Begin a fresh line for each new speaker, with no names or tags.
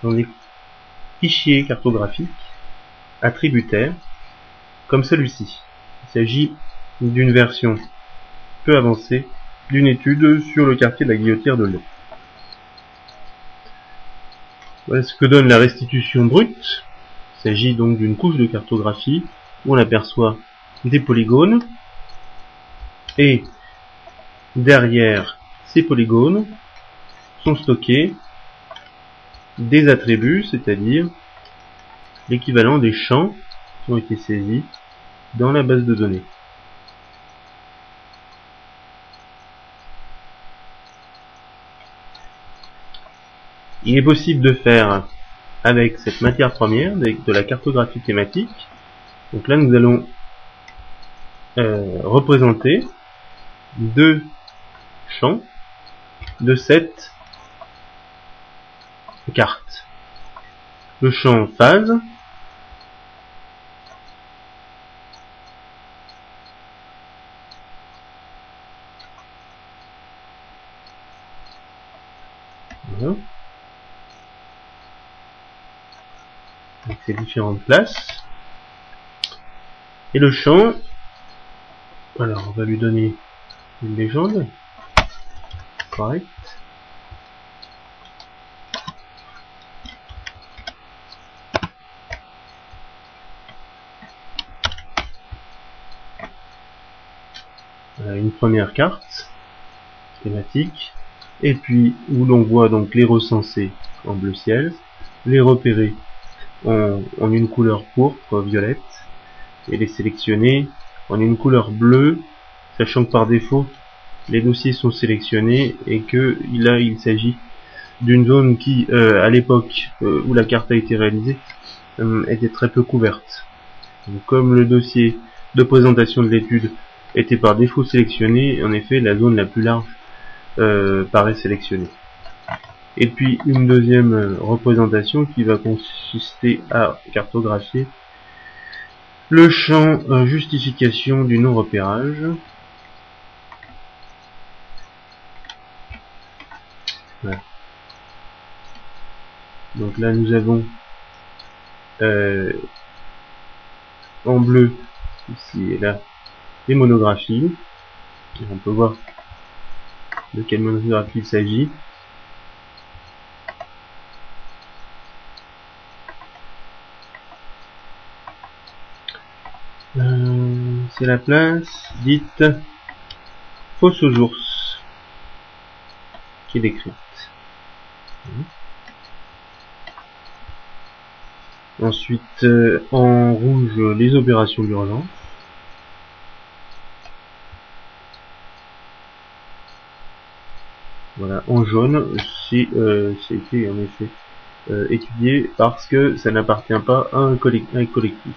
dans des fichiers cartographiques attributaires comme celui-ci. Il s'agit d'une version peu avancée d'une étude sur le quartier de la Guillotière de Lyon. Voilà ce que donne la restitution brute. Il s'agit donc d'une couche de cartographie où on aperçoit des polygones et derrière ces polygones sont stockés des attributs, c'est-à-dire l'équivalent des champs qui ont été saisis dans la base de données. Il est possible de faire avec cette matière première de la cartographie thématique. Donc là, nous allons représenter deux champs de cette carte. Le champ phase voilà. Avec ces différentes places. Et le champ, alors on va lui donner une légende. Correct. Voilà une première carte thématique. Et puis où l'on voit donc les recensés en bleu ciel, les repérer en une couleur pourpre, violette, et les sélectionner en une couleur bleue, sachant que par défaut les dossiers sont sélectionnés et que là il s'agit d'une zone qui à l'époque où la carte a été réalisée était très peu couverte. Donc, comme le dossier de présentation de l'étude était par défaut sélectionné, en effet la zone la plus large paraît sélectionnée. Et puis une deuxième représentation qui va consister à cartographier le champ justification du non-repérage. Voilà. Donc là nous avons en bleu ici et là les monographies. Et on peut voir de quelle monographie il s'agit. C'est la place dite Fosse aux ours qui est décrite. Ensuite, en rouge, les opérations d'urgence. Voilà, en jaune, c'était en effet étudié parce que ça n'appartient pas à un collectif.